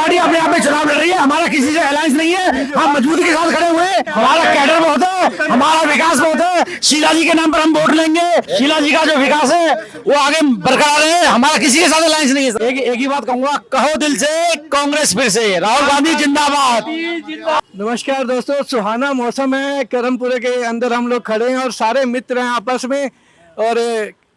Party अपने आप में चुनाव लड़ रही है, हमारा किसी से अलायंस नहीं है। हम मजबूती के साथ खड़े हुए, हमारा कैडर बहुत है, हमारा विकास बहुत है। शीला जी के नाम पर हम वोट लेंगे। शीला जी का जो विकास है वो आगे बरकरार है, हमारा किसी के साथ अलायंस नहीं है। एक ही बात कहूंगा, कहो दिल से कांग्रेस फिर से, राहुल गांधी जिंदाबाद। नमस्कार दोस्तों, सुहाना मौसम है, करमपुरे के अंदर हम लोग खड़े हैं और सारे मित्र हैं आपस में। और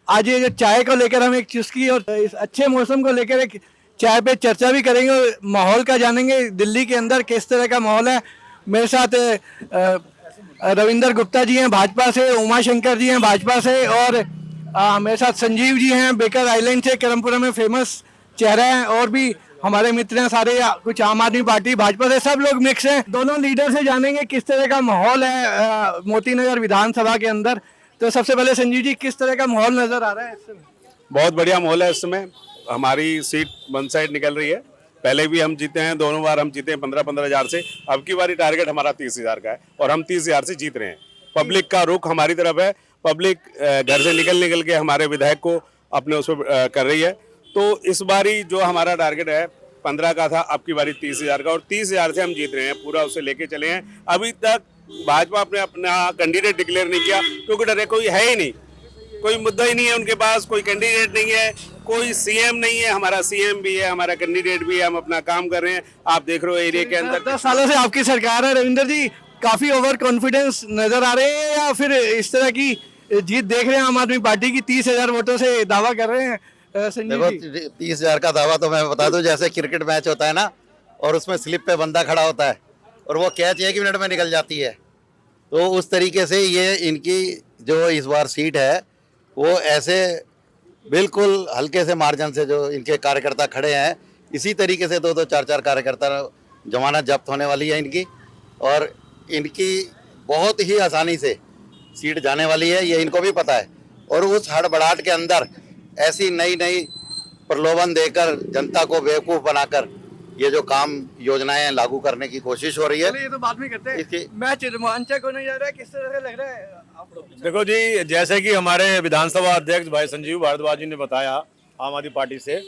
आज ये जो चाय को लेकर हम एक चुस्की और इस अच्छे मौसम को लेकर एक चाय पे चर्चा भी करेंगे और माहौल का जानेंगे, दिल्ली के अंदर किस तरह का माहौल है। मेरे साथ रविंदर गुप्ता जी हैं भाजपा से, उमा शंकर जी हैं भाजपा से, और मेरे साथ संजीव जी हैं बेकर आइलैंड से, करमपुरा में फेमस चेहरा है, और भी हमारे मित्र हैं सारे, कुछ आम आदमी पार्टी भाजपा से, सब लोग मिक्स हैं। दोनों लीडर से जानेंगे किस तरह का माहौल है मोती नगर विधानसभा के अंदर। तो सबसे पहले संजीव जी, किस तरह का माहौल नजर आ रहा है इस समय? बहुत बढ़िया माहौल है इस समय। हमारी सीट वन साइड निकल रही है। पहले भी हम जीते हैं, दोनों बार हम जीते हैं 15-15 हज़ार से। अब की बारी टारगेट हमारा 30,000 का है और हम 30,000 से जीत रहे हैं। पब्लिक का रुख हमारी तरफ है। पब्लिक घर से निकल के हमारे विधायक को अपने उस पर कर रही है। तो इस बारी जो हमारा टारगेट है 15 का था, अब की बारी 30,000 का, और 30,000 से हम जीत रहे हैं। पूरा उसे लेके चले हैं। अभी तक भाजपा ने अपना कैंडिडेट डिक्लेयर नहीं किया क्योंकि डरे कोई है ही नहीं, कोई मुद्दा ही नहीं है उनके पास, कोई कैंडिडेट नहीं है, कोई सीएम नहीं है। हमारा सीएम भी है, हमारा कैंडिडेट भी है, हम अपना काम कर रहे हैं। आप देख रहे हो एरिया के अंदर 10 सालों से आपकी सरकार है रविंदर जी, काफी ओवर कॉन्फिडेंस नजर आ रहे हैं या फिर इस तरह की जीत देख रहे हैं आम आदमी पार्टी की? 30,000 वोटों से दावा कर रहे हैं संजीव जी। 30,000 का दावा तो मैं बता दूं, जैसे क्रिकेट मैच होता है ना, और उसमें स्लिप पे बंदा खड़ा होता है और वो कैच 1 मिनट में निकल जाती है, तो उस तरीके से ये इनकी जो इस बार सीट है वो ऐसे बिल्कुल हल्के से मार्जिन से जो इनके कार्यकर्ता खड़े हैं, इसी तरीके से 2-2, 4-4 कार्यकर्ता जमानत जब्त होने वाली है इनकी, और इनकी बहुत ही आसानी से सीट जाने वाली है, ये इनको भी पता है। और उस हड़बड़ाहट के अंदर ऐसी नई नई प्रलोभन देकर जनता को बेवकूफ़ बनाकर ये जो काम योजनाएं लागू करने की कोशिश हो रही है, ये तो बाद में करते हैं। मैच रोमांचक होने जा रहा है, किस तरह से लग रहा है आप लोग? देखो जी, जैसे कि हमारे विधानसभा अध्यक्ष भाई संजीव भारद्वाज जी ने बताया आम आदमी पार्टी से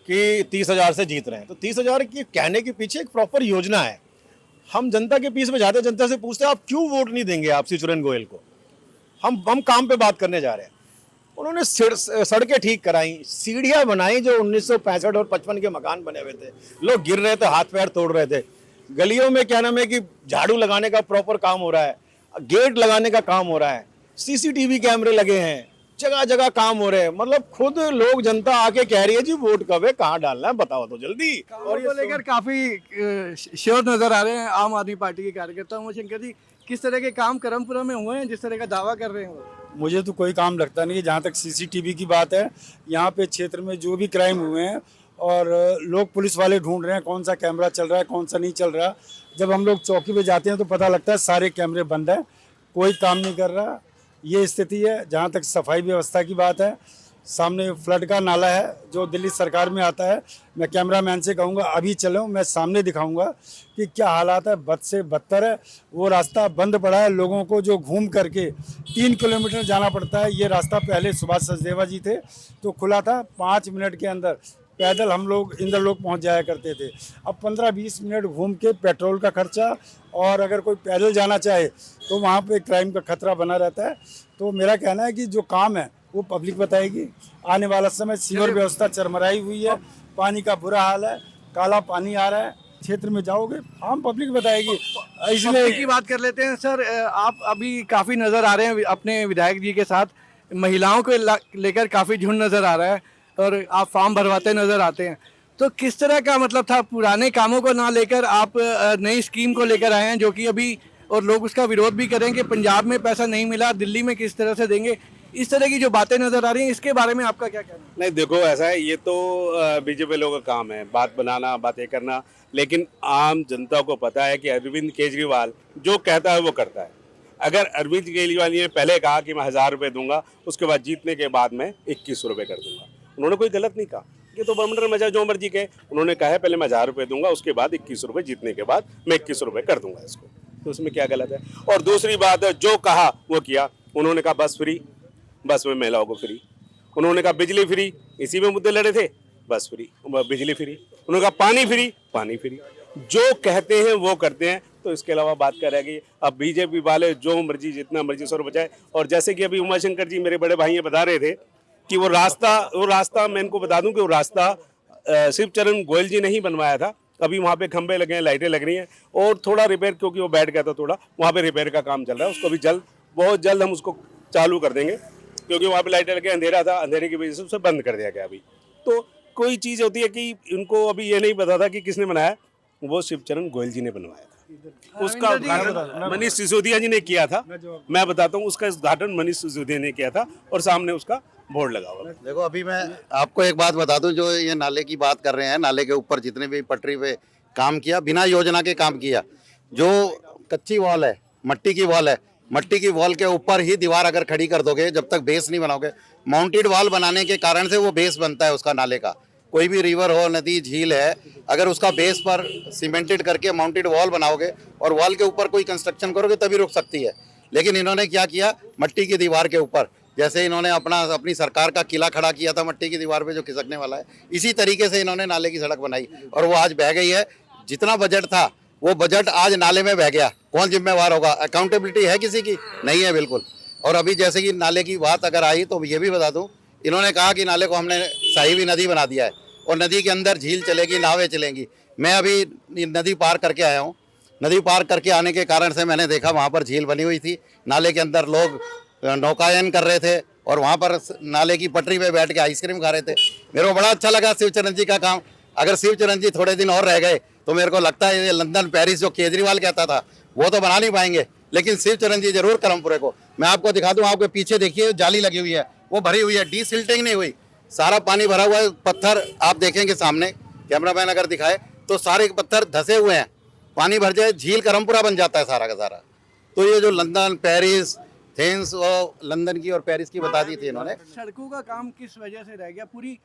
कि 30,000 से जीत रहे हैं, तो 30,000 की कहने के पीछे एक प्रॉपर योजना है। हम जनता के बीच में जाते हैं, जनता से पूछते हैं आप क्यों वोट नहीं देंगे आप सिचुरन गोयल को। हम काम पे बात करने जा रहे हैं। उन्होंने सड़कें ठीक कराई, सीढ़ियाँ बनाई, जो 1965 और 55 के मकान बने हुए थे, लोग गिर रहे थे, हाथ पैर तोड़ रहे थे। गलियों में क्या नाम है कि झाड़ू लगाने का प्रॉपर काम हो रहा है, गेट लगाने का काम हो रहा है, सीसीटीवी कैमरे लगे हैं, जगह जगह काम हो रहे हैं। मतलब खुद लोग, जनता आके कह रही है जी वोट कब है, कहाँ डालना है, बताओ तो जल्दी। और ये लेकर काफी श्योर नजर आ रहे हैं आम आदमी पार्टी के कार्यकर्ता। उमा शंकर जी, किस तरह के काम करमपुरा में हुए हैं जिस तरह का दावा कर रहे हैं? मुझे तो कोई काम लगता नहीं है। जहाँ तक सीसीटीवी की बात है, यहाँ पे क्षेत्र में जो भी क्राइम हुए हैं और लोग, पुलिस वाले ढूंढ रहे हैं कौन सा कैमरा चल रहा है, कौन सा नहीं चल रहा। जब हम लोग चौकी पे जाते हैं तो पता लगता है सारे कैमरे बंद हैं, कोई काम नहीं कर रहा। ये स्थिति है। जहाँ तक सफाई व्यवस्था की बात है, सामने फ्लड का नाला है जो दिल्ली सरकार में आता है। मैं कैमरामैन से कहूँगा अभी चलो, मैं सामने दिखाऊंगा कि क्या हालात है। बद से बदतर है। वो रास्ता बंद पड़ा है, लोगों को जो घूम करके 3 किलोमीटर जाना पड़ता है। ये रास्ता पहले सुभाष सचदेवा जी थे तो खुला था, 5 मिनट के अंदर पैदल हम लोग इंद्रलोक पहुंच जाया करते थे। अब 15-20 मिनट घूम के पेट्रोल का खर्चा, और अगर कोई पैदल जाना चाहे तो वहाँ पे क्राइम का खतरा बना रहता है। तो मेरा कहना है कि जो काम है वो पब्लिक बताएगी। आने वाला समय सीवर व्यवस्था चरमराई हुई है, पानी का बुरा हाल है, काला पानी आ रहा है, क्षेत्र में जाओगे आम पब्लिक बताएगी। इसलिए की बात कर लेते हैं सर, आप अभी काफ़ी नज़र आ रहे हैं अपने विधायक जी के साथ, महिलाओं को लेकर काफ़ी झुंड नज़र आ रहा है और आप फॉर्म भरवाते नज़र आते हैं। तो किस तरह का मतलब था, पुराने कामों को ना लेकर आप नई स्कीम को लेकर आए हैं जो कि अभी, और लोग उसका विरोध भी करेंगे, पंजाब में पैसा नहीं मिला, दिल्ली में किस तरह से देंगे, इस तरह की जो बातें नजर आ रही हैं, इसके बारे में आपका क्या कहना है? नहीं, देखो ऐसा है, ये तो बीजेपी लोगों का काम है बात बनाना, बातें करना, लेकिन आम जनता को पता है कि अरविंद केजरीवाल जो कहता है वो करता है। अगर अरविंद केजरीवाल ने पहले कहा कि मैं 1,000 रुपये दूंगा, उसके बाद जीतने के बाद मैं 21 रुपये कर दूंगा, उन्होंने कोई गलत नहीं कहा। ये तो बमंडर मजा जो मर्जी कहे, उन्होंने कहा है पहले मैं 1,000 रुपये दूंगा, उसके बाद 21 रुपये, जीतने के बाद मैं 21 रुपये कर दूंगा इसको, तो उसमें क्या गलत है। और दूसरी बात है, जो कहा वो किया। उन्होंने कहा बस फ्री, बस में महिलाओं को फ्री, उन्होंने कहा बिजली फ्री, इसी में मुद्दे लड़े थे। बस फ्री, बिजली फ्री, उन्होंने कहा पानी फ्री, पानी फ्री। जो कहते हैं वो करते हैं। तो इसके अलावा बात कर रहे कि अब बीजेपी वाले जो मर्जी जितना मर्जी सौ बचाए। और जैसे कि अभी उमाशंकर जी मेरे बड़े भाई बता रहे थे कि वो रास्ता मैं इनको बता दूं कि वो रास्ता शिवचरण गोयल जी ने ही बनवाया था। अभी वहाँ पे खंबे लगे हैं, लाइटें लग रही हैं और थोड़ा रिपेयर, क्योंकि वो बैठ गया था थोड़ा, वहाँ पे रिपेयर का काम चल रहा है। उसको भी बहुत जल्द हम उसको चालू कर देंगे, क्योंकि वहाँ पे लाइटें लगे, अंधेरा था, अंधेरे की वजह से उसे बंद कर दिया गया अभी। तो कोई चीज़ होती है कि इनको अभी ये नहीं पता था कि किसने बनाया, वो शिवचरण गोयल जी ने बनवाया था। उसका उद्घाटन मनीष सिसोदिया जी ने किया था। मैं बताता हूँ, उसका उद्घाटन मनीष सिसोदिया ने किया था और सामने उसका बोर्ड लगा हुआ। देखो अभी मैं आपको एक बात बता दूं, जो ये नाले की बात कर रहे हैं, नाले के ऊपर जितने भी पटरी पे काम किया, बिना योजना के काम किया। जो कच्ची वॉल है, मट्टी की वॉल है, मट्टी की वॉल के ऊपर ही दीवार अगर खड़ी कर दोगे, जब तक बेस नहीं बनाओगे, माउंटेड वॉल बनाने के कारण से वो बेस बनता है उसका नाले का। कोई भी रिवर हो, नदी, झील है, अगर उसका बेस पर सीमेंटेड करके माउंटेड वॉल बनाओगे और वॉल के ऊपर कोई कंस्ट्रक्शन करोगे तभी रुक सकती है। लेकिन इन्होंने क्या किया, मट्टी की दीवार के ऊपर, जैसे इन्होंने अपनी सरकार का किला खड़ा किया था मट्टी की दीवार पे जो खिसकने वाला है, इसी तरीके से इन्होंने नाले की सड़क बनाई और वो आज बह गई है। जितना बजट था वो बजट आज नाले में बह गया। कौन जिम्मेवार होगा? अकाउंटेबिलिटी है किसी की? नहीं है बिल्कुल। और अभी जैसे कि नाले की बात अगर आई तो ये भी बता दूं, इन्होंने कहा कि नाले को हमने साहिबी नदी बना दिया है और नदी के अंदर झील चलेगी, नावें चलेंगी। मैं अभी नदी पार करके आया हूँ। नदी पार करके आने के कारण से मैंने देखा वहाँ पर झील बनी हुई थी, नाले के अंदर लोग नौकायन कर रहे थे और वहाँ पर नाले की पटरी पे बैठ के आइसक्रीम खा रहे थे। मेरे को बड़ा अच्छा लगा शिवचरण जी का काम। अगर शिवचरण जी थोड़े दिन और रह गए तो मेरे को लगता है ये लंदन, पेरिस जो केजरीवाल कहता था वो तो बना नहीं पाएंगे, लेकिन शिवचरण जी जरूर करमपुरे को। मैं आपको दिखा दूं, आपके पीछे देखिए जाली लगी हुई है, वो भरी हुई है, डीसिल्टिंग नहीं हुई, सारा पानी भरा हुआ है। पत्थर आप देखेंगे सामने, कैमरामैन अगर दिखाए तो सारे पत्थर धसे हुए हैं। पानी भर जाए, झील करमपुरा बन जाता है सारा का सारा। तो ये जो लंदन, पेरिस, थेम्स, वो लंदन की और पेरिस की बता दी थी इन्होंने। सड़कों का काम किस वजह से रह गया? पूरी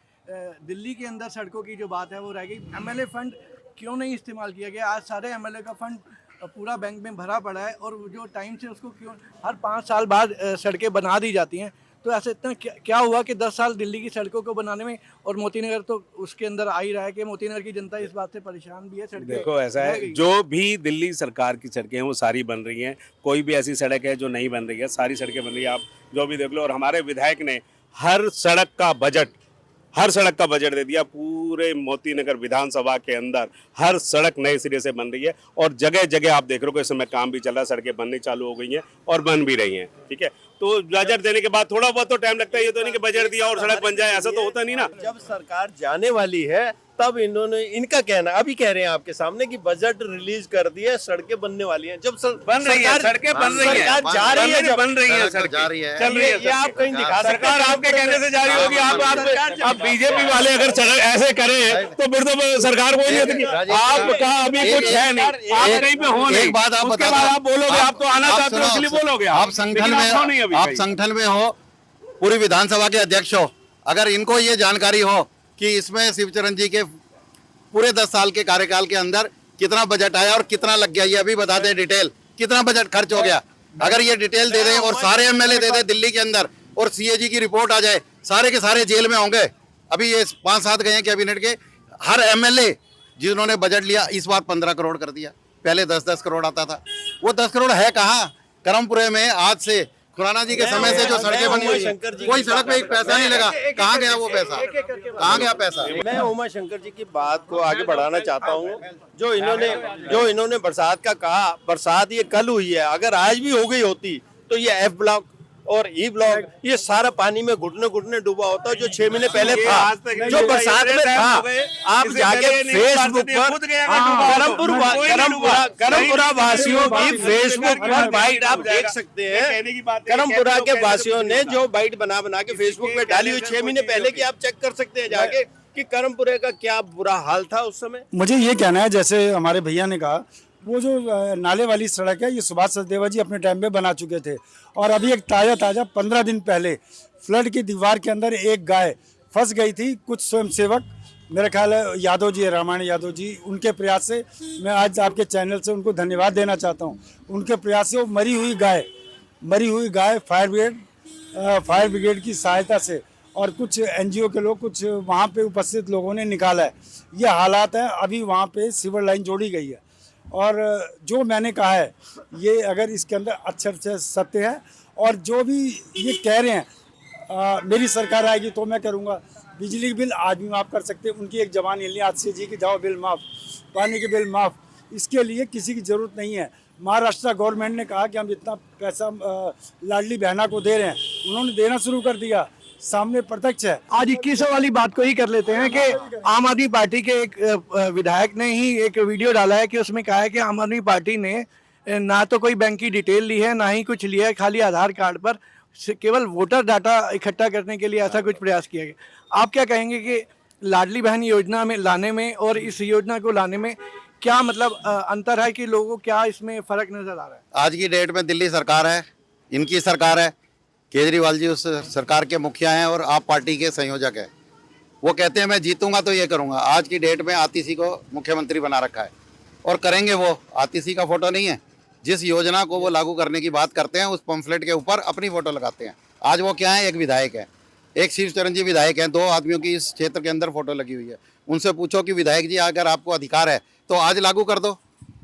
दिल्ली के अंदर सड़कों की जो बात है वो रह गई। एमएलए फंड क्यों नहीं इस्तेमाल किया गया? आज सारे एमएलए का फंड पूरा बैंक में भरा पड़ा है और जो टाइम से उसको क्यों हर 5 साल बाद सड़कें बना दी जाती हैं। तो ऐसे इतना क्या हुआ कि 10 साल दिल्ली की सड़कों को बनाने में, और मोतीनगर तो उसके अंदर आ ही रहा है कि मोतीनगर की जनता इस बात से परेशान भी है। सड़कें देखो ऐसा है, जो भी दिल्ली सरकार की सड़कें हैं वो सारी बन रही हैं। कोई भी ऐसी सड़क है जो नहीं बन रही है, सारी सड़कें बन रही है। आप जो भी देख लो। और हमारे विधायक ने हर सड़क का बजट दे दिया। पूरे मोतीनगर विधानसभा के अंदर हर सड़क नए सिरे से बन रही है और जगह जगह आप देख रहे हो इस समय काम भी चल रहा है, सड़कें बननी चालू हो गई हैं और बन भी रही हैं। ठीक है, तो बजट देने के बाद थोड़ा बहुत तो टाइम लगता है। ये तो नहीं कि बजट दिया और सड़क बन जाए, ऐसा तो होता नहीं ना। जब सरकार जाने वाली है तब इनका कहना, अभी कह रहे हैं आपके सामने कि बजट रिलीज कर दिया, सड़कें बनने वाली हैं। जब बन रही है सड़कें, बन रही है, जा रही है, बन रही है, सड़क जा रही है, चल रही है। ये आप कहीं दिखा सरकार आपके कहने से जारी होगी। आप बीजेपी वाले अगर ऐसे करें तो फिर तो सरकार कोई नहीं होती। आपका अभी कुछ है नहीं, आप कहीं पे हो नहीं। एक बात आप उसके बाद आप बोलोगे, आप तो आना चाहते हो इसलिए बोलोगे। आप संगठन में हो, पूरी विधानसभा के अध्यक्ष हो, अगर इनको ये जानकारी हो कि इसमें शिवचरण जी के पूरे 10 साल के कार्यकाल के अंदर कितना बजट आया और कितना लग गया, ये अभी बता दें डिटेल, कितना बजट खर्च हो गया। अगर ये डिटेल दे दें और सारे एमएलए दे दें दिल्ली के अंदर और सीएजी की रिपोर्ट आ जाए, सारे के सारे जेल में होंगे। अभी ये 5-7 गए हैं कैबिनेट के, हर एमएलए जिन्होंने बजट लिया इस बार 15 करोड़ कर दिया। पहले 10-10 करोड़ आता था। वो 10 करोड़ है कहाँ? करमपुरे में आज से खुराना जी के समय से जो सड़कें बनी हुई हैं, कोई सड़क में एक पैसा नहीं लगा। कहाँ गया वो पैसा? कहाँ गया पैसा? मैं उमा शंकर जी की बात को आगे बढ़ाना चाहता हूँ। जो इन्होंने बरसात का कहा, बरसात ये कल हुई है, अगर आज भी हो गई होती तो ये एफ ब्लॉक और ई ब्लॉक ये सारा पानी में घुटने डूबा होता, जो 6 महीने पहले था, जो बरसात में था। आप जाके फेसबुक पर करमपुरा वासियों की फेसबुक पर बाइट आप देख सकते हैं। करमपुरा के वासियों ने जो बाइट बना के फेसबुक पे डाली हुई 6 महीने पहले की, आप चेक कर सकते हैं जाके कि करमपुरे का क्या बुरा हाल था उस समय। मुझे ये कहना है, जैसे हमारे भैया ने कहा, वो जो नाले वाली सड़क है ये सुभाष सचदेवा जी अपने टाइम में बना चुके थे। और अभी एक ताज़ा 15 दिन पहले फ्लड की दीवार के अंदर एक गाय फंस गई थी। कुछ स्वयंसेवक, मेरा ख्याल है यादव जी, रामायण यादव जी, उनके प्रयास से, मैं आज आपके चैनल से उनको धन्यवाद देना चाहता हूँ। उनके प्रयास से वो मरी हुई गाय फायर ब्रिगेड की सहायता से और कुछ एनजीओ के लोग, कुछ वहाँ पे उपस्थित लोगों ने निकाला है। ये हालात है। अभी वहाँ पे सीवर लाइन जोड़ी गई है और जो मैंने कहा है ये अगर इसके अंदर अक्षर से सत्य है और जो भी ये कह रहे हैं मेरी सरकार आएगी तो मैं करूँगा। बिजली के बिल आज भी माफ़ कर सकते हैं, उनकी एक जबान हिलनी आज से जी कि जाओ बिल माफ़, पानी के बिल माफ़, इसके लिए किसी की ज़रूरत नहीं है। महाराष्ट्र गवर्नमेंट ने कहा कि हम इतना पैसा लाडली बहना को दे रहे हैं, उन्होंने देना शुरू कर दिया, सामने प्रत्यक्ष है। आज 2100 वाली बात को ही कर लेते हैं कि आम आदमी पार्टी के एक विधायक ने ही एक वीडियो डाला है कि उसमें कहा है कि आम आदमी पार्टी ने ना तो कोई बैंक की डिटेल ली है, ना ही कुछ लिया है, खाली आधार कार्ड पर केवल वोटर डाटा इकट्ठा करने के लिए ऐसा कुछ प्रयास किया गया। आप क्या कहेंगे कि लाडली बहन योजना में लाने में और इस योजना को लाने में क्या मतलब अंतर है कि लोगों को क्या इसमें फ़र्क नज़र आ रहा है? आज की डेट में दिल्ली सरकार है, इनकी सरकार है, केजरीवाल जी उस सरकार के मुखिया हैं और आप पार्टी के संयोजक हैं। वो कहते हैं मैं जीतूंगा तो ये करूंगा। आज की डेट में आतिशी को मुख्यमंत्री बना रखा है और करेंगे वो। आतिशी का फोटो नहीं है, जिस योजना को वो लागू करने की बात करते हैं उस पम्फलेट के ऊपर अपनी फोटो लगाते हैं। आज वो क्या है, एक विधायक है, एक शिव चरण जी विधायक हैं, 2 आदमियों की इस क्षेत्र के अंदर फोटो लगी हुई है। उनसे पूछो कि विधायक जी अगर आपको अधिकार है तो आज लागू कर दो।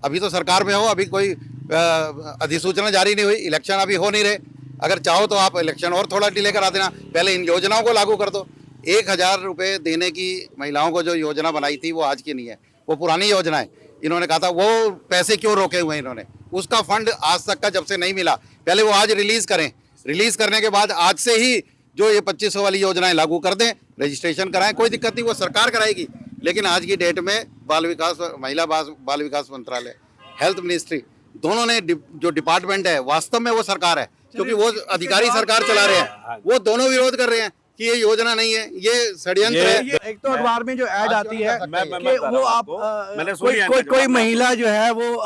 अभी तो सरकार में हो, अभी कोई अधिसूचना जारी नहीं हुई, इलेक्शन अभी हो नहीं रहे। अगर चाहो तो आप इलेक्शन और थोड़ा डिले करा देना, पहले इन योजनाओं को लागू कर दो। 1000 रुपये देने की महिलाओं को जो योजना बनाई थी वो आज की नहीं है, वो पुरानी योजना है। इन्होंने कहा था वो पैसे क्यों रोके हुए हैं इन्होंने, उसका फंड आज तक का जब से नहीं मिला, पहले वो आज रिलीज करें। रिलीज करने के बाद आज से ही जो ये 2500 वाली योजनाएं लागू कर दें, रजिस्ट्रेशन कराएं, कोई दिक्कत नहीं, वो सरकार कराएगी। लेकिन आज की डेट में महिला बाल विकास मंत्रालय, हेल्थ मिनिस्ट्री, दोनों ने जो डिपार्टमेंट है वास्तव में वो सरकार है, क्योंकि वो अधिकारी सरकार चला रहे हैं, वो दोनों विरोध कर रहे हैं कि ये योजना नहीं है, ये षड्यंत्र है। एक तो अखबार में जो ऐड आती है कि वो आप मैंने कोई महिला जो है वो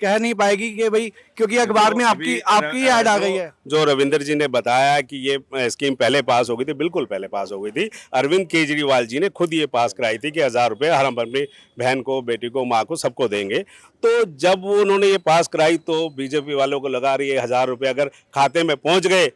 कह नहीं पाएगी कि भाई, क्योंकि अखबार में आपकी ऐड आ गई है। जो रविंदर जी ने बताया कि ये स्कीम पहले पास हो गई थी, बिल्कुल पहले पास हो गई थी। अरविंद केजरीवाल जी ने खुद ये पास कराई थी कि 1000 रुपये हम अपनी बहन को, बेटी को, माँ को, सबको देंगे। तो जब उन्होंने ये पास कराई तो बीजेपी वालों को लगा रही है 1000 रुपये अगर खाते में पहुँच गए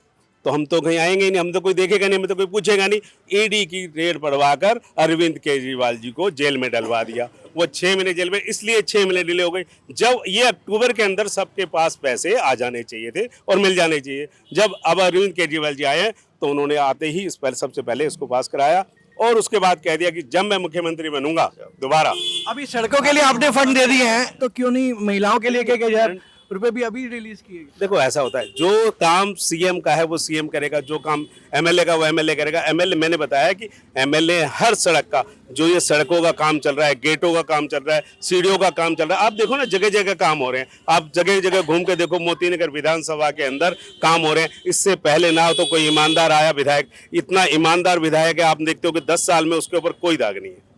तो हम तो कहीं आएंगे ही नहीं, हम तो कोई देखेगा नहीं, हमें तो कोई पूछेगा नहीं। ईडी की रेड पड़वाकर अरविंद केजरीवाल जी को जेल में डलवा दिया। वो 6 महीने जेल में, इसलिए 6 महीने डिले हो गई। जब ये अक्टूबर के अंदर सबके पास पैसे आ जाने चाहिए थे और मिल जाने चाहिए। जब अब अरविंद केजरीवाल जी आए तो उन्होंने आते ही सबसे पहले इसको पास कराया और उसके बाद कह दिया कि जब मैं मुख्यमंत्री बनूंगा दोबारा। अभी सड़कों के लिए आपने फंड दे दिए हैं, तो क्यों नहीं महिलाओं के लिए 1000 रुपए भी अभी रिलीज किए? देखो ऐसा होता है, जो काम सीएम का है वो सीएम करेगा, जो काम एमएलए का वो एमएलए करेगा। एमएलए, मैंने बताया कि एमएलए हर सड़क का, जो ये सड़कों का काम चल रहा है, गेटों का काम चल रहा है, सीढ़ियों का काम चल रहा है, आप देखो ना जगह जगह काम हो रहे हैं। आप जगह जगह घूम के देखो, मोतीनगर विधानसभा के अंदर काम हो रहे हैं। इससे पहले ना तो कोई ईमानदार आया विधायक, इतना ईमानदार विधायक है, आप देखते हो कि 10 साल में उसके ऊपर कोई दाग नहीं है।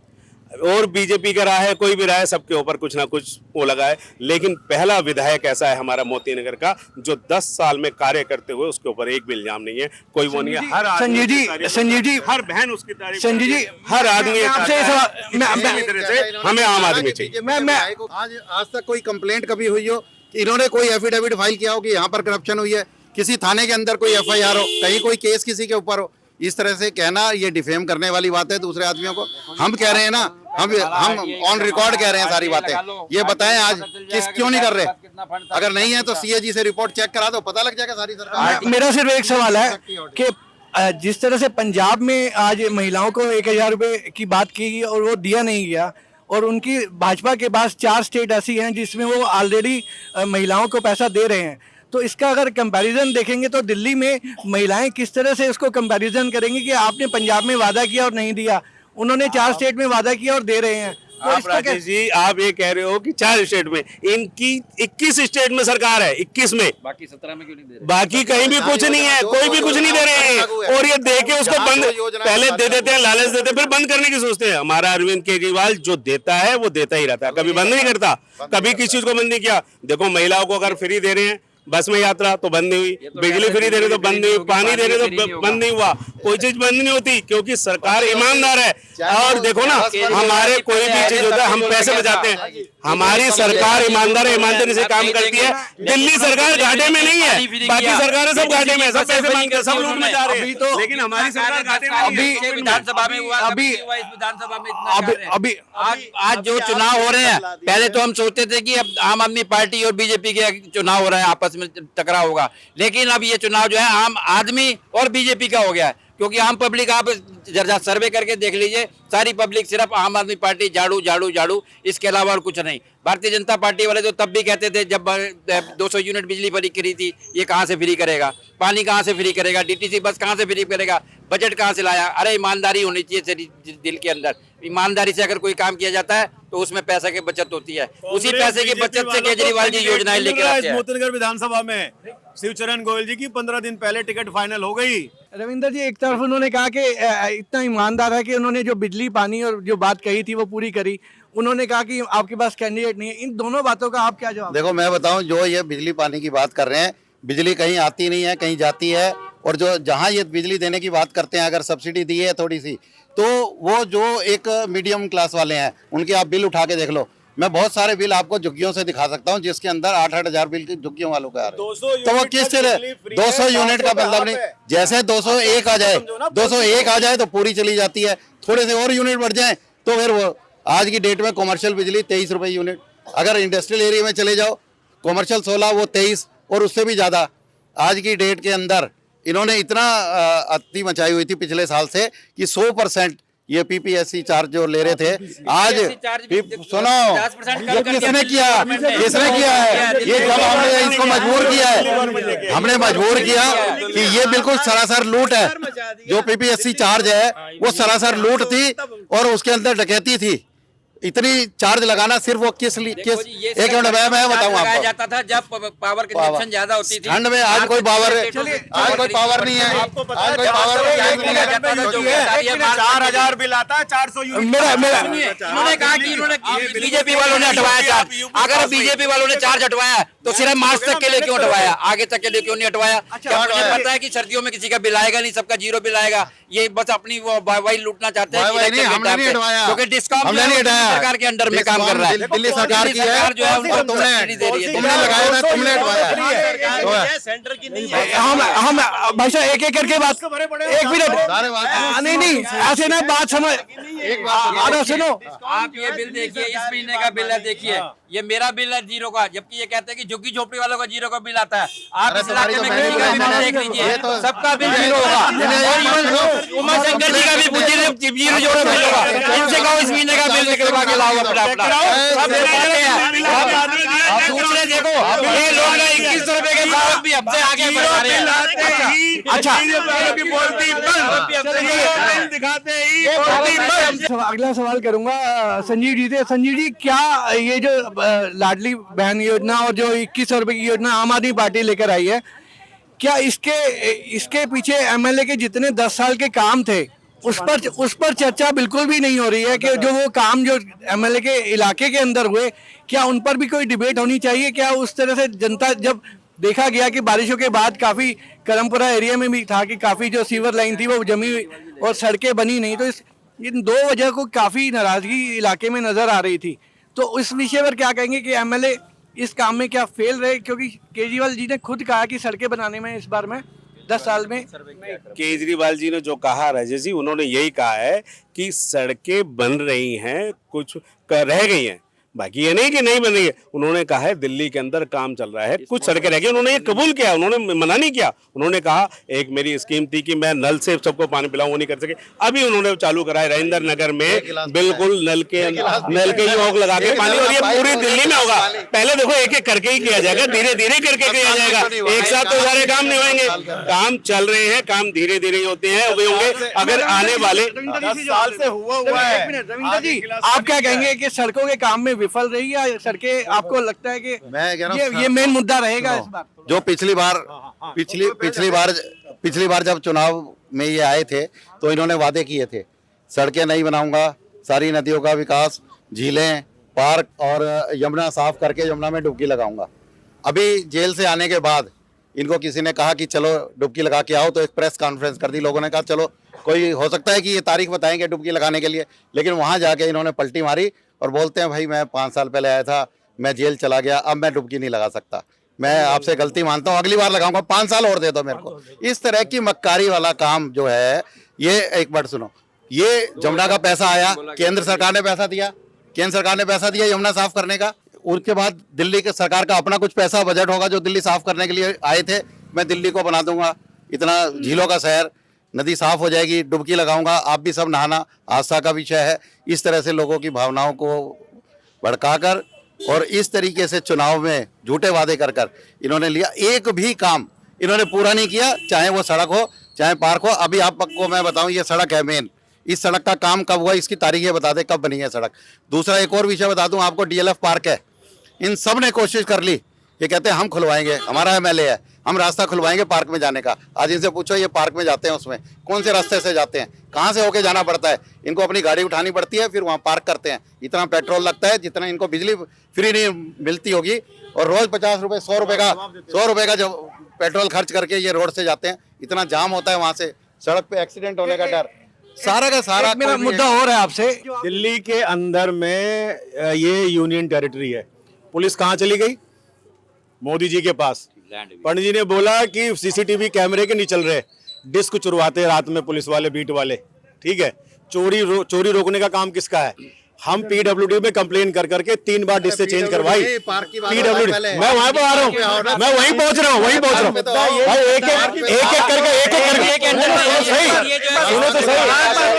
और बीजेपी का रहा है, कोई भी रहा है, सबके ऊपर कुछ ना कुछ वो लगा है। लेकिन पहला विधायक ऐसा है हमारा मोतीनगर का जो 10 साल में कार्य करते हुए उसके ऊपर एक भी इल्जाम नहीं है, कोई वो नहीं है। हर संजीव जी, हर बहन उसकी तारीफ, संजीव जी, हर आदमी आपसे हमें आम आदमी चाहिए। मैं आज तक कोई कंप्लेंट कभी हुई हो कि इन्होंने कोई एफिडेविट फाइल किया हो कि यहाँ पर करप्शन हुई है, किसी थाने के अंदर कोई एफआईआर हो, कहीं कोई केस किसी के ऊपर हो, इस तरह से कहना ये डिफेम करने वाली बात है दूसरे आदमियों को। हम कह रहे हैं ना, हम ऑन रिकॉर्ड कह रहे हैं सारी बातें। ये बताएं आज क्यों नहीं कर रहे? अगर नहीं है तो सीएजी से रिपोर्ट चेक करा दो, पता लग जाएगा सारी सरकार। मेरा सिर्फ एक सवाल है कि जिस तरह से पंजाब में आज महिलाओं को 1000 रुपये की बात की गई और वो दिया नहीं गया, और उनकी भाजपा के पास 4 स्टेट ऐसी हैं जिसमें वो ऑलरेडी महिलाओं को पैसा दे रहे हैं, तो इसका अगर कंपैरिजन देखेंगे तो दिल्ली में महिलाएं किस तरह से इसको कंपैरिजन करेंगी कि आपने पंजाब में वादा किया और नहीं दिया, उन्होंने 4 स्टेट में वादा किया और दे रहे हैं। तो आप राजेश जी, आप ये कह रहे हो कि 4 स्टेट में, इनकी 21 स्टेट में सरकार है, 21 में, बाकी 17 में क्यों नहीं दे रहे? बाकी कहीं भी कुछ नहीं है, कोई भी कुछ नहीं दे रहे हैं। और ये दे के उसको बंद पहले दे देते हैं, लालच देते हैं, फिर बंद करने की सोचते हैं। हमारा अरविंद केजरीवाल जो देता है वो देता ही रहता है, कभी बंद नहीं करता, कभी किसी चीज को बंद नहीं किया। देखो महिलाओं को अगर फ्री दे रहे हैं बस में यात्रा तो बंद नहीं हुई, बिजली फ्री दे रहे तो बंद नहीं हुई, पानी दे रहे तो बंद नहीं हुआ, कोई चीज बंद नहीं होती क्योंकि सरकार ईमानदार है। और देखो ना, हमारे कोई भी चीज होता है हम पैसे बचाते हैं, हमारी सरकार ईमानदार है, ईमानदारी से काम करती है। दिल्ली सरकार घाटे में नहीं है, बाकी सरकारें सब घाटे में, सब पैसे मांग सब लूट में जा रहे हैं, लेकिन हमारी सरकार घाटे में नहीं है। विधानसभा में हुआ, अभी विधानसभा में इतना अभी आज जो चुनाव हो रहे हैं, पहले तो हम सोचते थे कि अब आम आदमी पार्टी और बीजेपी के चुनाव हो रहा है, आपस में टकराव होगा, लेकिन अब ये चुनाव जो है आम आदमी और बीजेपी का हो गया है। क्योंकि आम पब्लिक, आप जरा सर्वे करके देख लीजिए, सारी पब्लिक सिर्फ आम आदमी पार्टी, झाड़ू झाड़ू झाड़ू, इसके अलावा और कुछ नहीं। भारतीय जनता पार्टी वाले तो तब भी कहते थे जब 200 यूनिट बिजली फ्री करी थी, ये कहाँ से फ्री करेगा, पानी कहाँ से फ्री करेगा, डीटीसी बस कहाँ से फ्री करेगा, बजट कहाँ से लाया। अरे ईमानदारी होनी चाहिए दिल के अंदर, ईमानदारी से अगर कोई काम किया जाता है तो उसमें पैसे की बचत होती है, उसी पैसे की बचत से केजरीवाल जी योजनाएं लेके आते हैं। मोहतनगर विधानसभा में शिवचरण गोयल जी की 15 दिन पहले टिकट फाइनल हो गई। रविंदर जी, एक तरफ उन्होंने कहा कि इतना ईमानदार है कि उन्होंने जो बिजली पानी और जो बात कही थी वो पूरी करी। उन्होंने कहा कि आपके पास कैंडिडेट नहीं है। इन दोनों बातों का आप क्या जवाब? देखो मैं बताऊं, जो ये बिजली पानी की बात कर रहे हैं, बिजली कहीं आती नहीं है, कहीं जाती है, और जो जहां ये बिजली देने की बात करते हैं, अगर सब्सिडी दी है थोड़ी सी, तो वो जो एक मीडियम क्लास वाले हैं उनके आप बिल उठा के देख लो। मैं बहुत सारे बिल आपको झुग्गियों से दिखा सकता हूं जिसके अंदर 8-8 हजार बिल की झुग्गियों वालों का आ रहे हैं। तो वो किस तरह 200 यूनिट का मतलब नहीं, जैसे 201 आ जाए, 201 आ जाए तो पूरी चली जाती है, थोड़े से और यूनिट बढ़ जाए तो फिर वो आज की डेट में कमर्शियल बिजली 23 रुपए यूनिट, अगर इंडस्ट्रियल एरिया में चले जाओ कमर्शियल 16, वो 23 और उससे भी ज़्यादा। आज की डेट के अंदर इन्होंने इतना अति मचाई हुई थी पिछले साल से कि 100% ये पीपीएससी चार्ज जो ले रहे थे, आज सुनो ये किसने किया, किसने किया है ये, जब हमने इसको मजबूर किया है, हमने मजबूर किया कि ये बिल्कुल सरासर लूट है। जो पीपीएससी चार्ज है वो सरासर लूट थी और उसके अंदर डकैती थी। इतनी चार्ज लगाना सिर्फ वो किस लिए, किस एक मिनट मैं बताऊं आपको, जाता था जब पावर कंजप्शन ज्यादा होती थी। ठंड में आज कोई पावर, आज कोई पावर नहीं है, आज कोई पावर 4000 बिल आता है, 400 यूनिट। उन्होंने कहा कि इन्होंने बीजेपी वालों ने हटवाया चार्ज। अगर बीजेपी वालों ने चार्ज हटवाया तो सिर्फ मार्च तक के लिए क्यों हटवाया, आगे तक के लिए क्यों नहीं हटवाया? क्या मुझे पता है कि सर्दियों में किसी का बिल आएगा नहीं, सबका जीरो बिल आएगा। ये बस अपनी वाई लूटना चाहते हैं क्योंकि डिस्काउंट सरकार के अंडर में काम कर रहा है। दिल्ली सरकार की है जो है उनको तुमने लगाया था, तुमने हटवाया। सेंटर की नहीं है। हम भाई साहब एक एक करके बात, एक मिनट, नहीं ऐसे ना बात समझ, आधा सुनो। आप ये बिल देखिए, इस महीने का बिल है, देखिए ये मेरा बिल है जीरो का, जबकि ये कहते हैं कि झुग्गी झोपड़ी वालों का जीरो का बिल आता है। आप इस इलाके में किसी का भी बिल देख लीजिए, सबका बिल जीरो होगा। उमा शंकर जी का भी जीरो जोड़ो बिल होगा। इनसे कहो इस महीने का बिल निकलवा के लाओ अपना अपना। आप दूसरे देखो, ये लोग 21 रुपए के साथ भी हमसे आगे बढ़ा रहे हैं। अच्छा दिखाते अगला सवाल करूंगा संजीव जी से। संजीव जी, क्या ये जो लाडली बहन योजना और जो 2100 रुपए की योजना आम आदमी पार्टी लेकर आई है, क्या इसके पीछे एमएलए के जितने 10 साल के काम थे उस पर चर्चा बिल्कुल भी नहीं हो रही है कि जो वो काम जो एमएलए के इलाके के अंदर हुए, क्या उन पर भी कोई डिबेट होनी चाहिए? क्या उस तरह से जनता, जब देखा गया कि बारिशों के बाद काफ़ी करमपुरा एरिया में भी था कि काफ़ी जो सीवर लाइन थी वो जमी और सड़कें बनी नहीं, तो इन दो वजह को काफ़ी नाराज़गी इलाके में नज़र आ रही थी। तो इस विषय पर क्या कहेंगे कि एमएलए इस काम में क्या फेल रहे? क्योंकि केजरीवाल जी ने खुद कहा कि सड़कें बनाने में इस बार में 10 साल में, केजरीवाल जी ने जो कहा राजेश जी, उन्होंने यही कहा है कि सड़कें बन रही हैं, कुछ रह गई हैं, बाकी ये नहीं कि नहीं बन रही है। उन्होंने कहा है दिल्ली के अंदर काम चल रहा है, कुछ सड़कें रह गई, उन्होंने ये कबूल किया, उन्होंने मना नहीं किया। उन्होंने कहा एक मेरी स्कीम थी कि मैं नल से सबको पानी पिलाऊं, वो नहीं कर सके। अभी उन्होंने चालू करा है राजेंद्र नगर में बिल्कुल नल के योग लगा के पानी, और ये पूरी दिल्ली में होगा। पहले देखो एक एक करके ही किया जाएगा, धीरे धीरे करके किया जाएगा, एक साथ तो सारे काम नहीं होंगे। काम चल रहे हैं, काम धीरे धीरे होते हैं, वो होंगे। अगर आने वाले 10 साल से हुआ है। रविंद्र जी, आप क्या कहेंगे कि सड़कों के काम में विफल रही या सड़कें, आपको लगता है कि मैं कह रहा हूं ये मेन मुद्दा रहेगा इस बार? जो पिछली बार जब चुनाव में ये आए थे तो इन्होंने वादे किए थे, सड़कें नहीं बनाऊंगा, सारी नदियों का विकास, झीलें, पार्क और यमुना साफ करके यमुना में डुबकी लगाऊंगा। अभी जेल से आने के बाद इनको किसी ने कहा कि चलो डुबकी लगा के आओ, तो एक प्रेस कॉन्फ्रेंस कर दी। लोगों ने कहा चलो कोई हो सकता है कि ये तारीख बताएंगे डुबकी लगाने के लिए, लेकिन वहाँ जाके इन्होंने पलटी मारी और बोलते हैं भाई मैं 5 साल पहले आया था, मैं जेल चला गया, अब मैं डुबकी नहीं लगा सकता, मैं आपसे गलती मानता हूँ, अगली बार लगाऊंगा, 5 साल और दे दो मेरे को। इस तरह की मक्कारी वाला काम जो है ये, एक बार सुनो, ये जमुना का पैसा आया, केंद्र सरकार ने पैसा दिया, केंद्र सरकार ने पैसा दिया यमुना साफ करने का। उसके बाद दिल्ली के सरकार का अपना कुछ पैसा बजट होगा जो दिल्ली साफ करने के लिए आए थे, मैं दिल्ली को बना दूंगा इतना झीलों का शहर, नदी साफ हो जाएगी, डुबकी लगाऊंगा, आप भी सब नहाना, आस्था का विषय है। इस तरह से लोगों की भावनाओं को भड़काकर और इस तरीके से चुनाव में झूठे वादे कर कर इन्होंने लिया, एक भी काम इन्होंने पूरा नहीं किया, चाहे वो सड़क हो चाहे पार्क हो। अभी आपको मैं बताऊं, ये सड़क है मेन, इस सड़क का काम कब हुआ इसकी तारीखें बता दे कब बनी है सड़क। दूसरा एक और विषय बता दूं आपको, डीएलएफ पार्क है, इन सब ने कोशिश कर ली, ये कहते हैं हम खुलवाएंगे, हमारा एमएलए है, हम रास्ता खुलवाएंगे पार्क में जाने का। आज इनसे पूछो ये पार्क में जाते हैं उसमें कौन से रास्ते से जाते हैं, कहाँ से होके जाना पड़ता है, इनको अपनी गाड़ी उठानी पड़ती है, फिर वहाँ पार्क करते हैं, इतना पेट्रोल लगता है जितना इनको बिजली फ्री नहीं मिलती होगी, और रोज 50 रुपये 100 रुपये का जब पेट्रोल खर्च करके ये रोड से जाते हैं, इतना जाम होता है वहाँ से, सड़क पे एक्सीडेंट होने का डर, सारा का सारा। मेरा मुद्दा और है आपसे, दिल्ली के अंदर में ये यूनियन टेरिटरी है, पुलिस कहाँ चली गई? मोदी जी के पास। पंडित जी ने बोला कि सीसीटीवी कैमरे के नहीं चल रहे, डिस्क चुरवाते रात में पुलिस वाले, बीट वाले, ठीक है। चोरी रोकने का काम किसका है? हम पीडब्ल्यूडी में कंप्लेन कर करके 3 बार डिस्क से चेंज करवाई। पीडब्ल्यूडी मैं वहां पे आ रहा हूँ, मैं वहीं पहुंच रहा हूँ भाई, एक एक करके सुनो तो सही।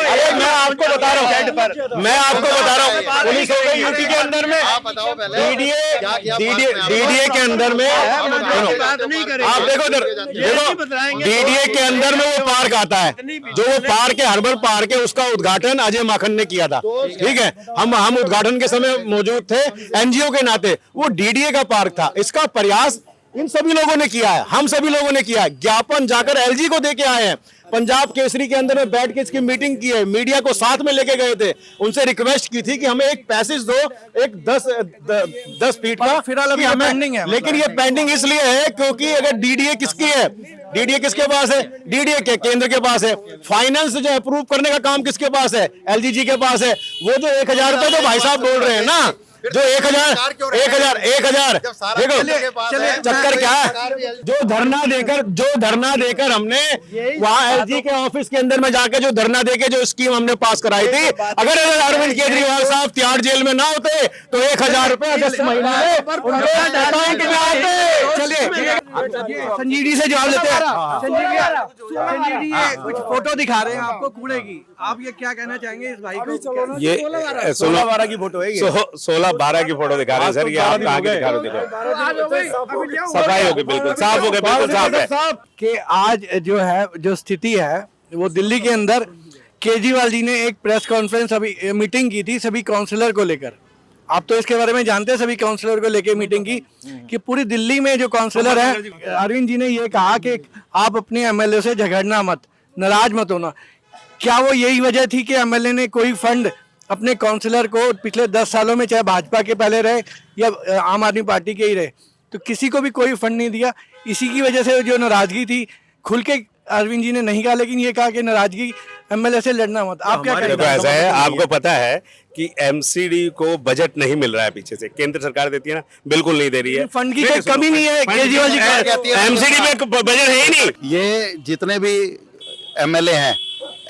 अरे मैं आपको बता रहा हूँ, पुलिस हो गई यूपी के अंदर में, डीडीए के अंदर में, आप देखो डीडीए के अंदर में वो पार्क आता है, जो वो पार्क है हर्बल पार्क है, उसका उद्घाटन अजय माखन ने किया था, ठीक है। हम उद्घाटन के समय मौजूद थे एनजीओ के नाते, वो डीडीए का पार्क था। इसका प्रयास इन सभी लोगों ने किया है, हम सभी लोगों ने किया है, ज्ञापन जाकर एलजी को देके आए हैं, पंजाब केसरी के अंदर में बैठ के इसकी मीटिंग की है, मीडिया को साथ में लेके गए थे, उनसे रिक्वेस्ट की थी कि हमें एक पैसेज दो, एक 10 फीट का, फिलहाल अभी पेंडिंग है। लेकिन ये पेंडिंग इसलिए है क्योंकि अगर डीडीए किसकी है, डीडीए किसके पास है? डीडीए के केंद्र के पास है। फाइनेंस जो अप्रूव करने का काम किसके पास है? एलजीजी के पास है। वो जो 1000 रुपए जो भाई साहब बोल रहे हैं ना, जो 1000 देखो चक्कर क्या है, जो धरना देकर हमने वहाँ एलजी के ऑफिस के अंदर में जाके जो धरना देके जो स्कीम हमने पास कराई थी, अगर अरविंद केजरीवाल साहब तिहाड़ जेल में ना होते तो 1000 रुपए अगस्त महीना में अकाउंट में आते। चलिए संजीव जी से जवाब लेते हैं। संजीव जी ये कुछ फोटो दिखा रहे हैं आपको कूड़े की, आप ये क्या कहना चाहेंगे इस भाई को? ये 16-12 की फोटो है, 16-12 की फोटो दिखा रहे हैं सर, ये आप कहाँ की दिखा रहे हो? सफाई हो गई, बिल्कुल साफ हो गए, बिल्कुल साफ है कि आज जो है जो स्थिति है वो दिल्ली के अंदर, केजरीवाल जी ने एक प्रेस कॉन्फ्रेंस अभी मीटिंग की थी सभी काउंसलर को लेकर, आप तो इसके बारे में जानते हैं, सभी काउंसलर को लेकर मीटिंग की कि पूरी दिल्ली में जो काउंसलर है, अरविंद जी ने ये कहा कि आप अपने एमएलए से झगड़ना मत, नाराज मत होना। क्या वो यही वजह थी कि एमएलए ने कोई फंड अपने काउंसलर को पिछले 10 सालों में, चाहे भाजपा के पहले रहे या आम आदमी पार्टी के ही रहे, तो किसी को भी कोई फंड नहीं दिया? इसी की वजह से जो नाराजगी थी, खुल के अरविंद जी ने नहीं कहा, लेकिन ये कहा कि नाराजगी एमएलए से लड़ना मत। आप क्या करेंगे? ऐसा है, आपको पता है कि एमसीडी को बजट नहीं मिल रहा है पीछे से, केंद्र सरकार देती है ना, बिल्कुल नहीं दे रही है, फंड की कोई कमी नहीं है, केजरीवाल जी एमसीडी में बजट है ही नहीं। ये जितने भी एमएलए हैं,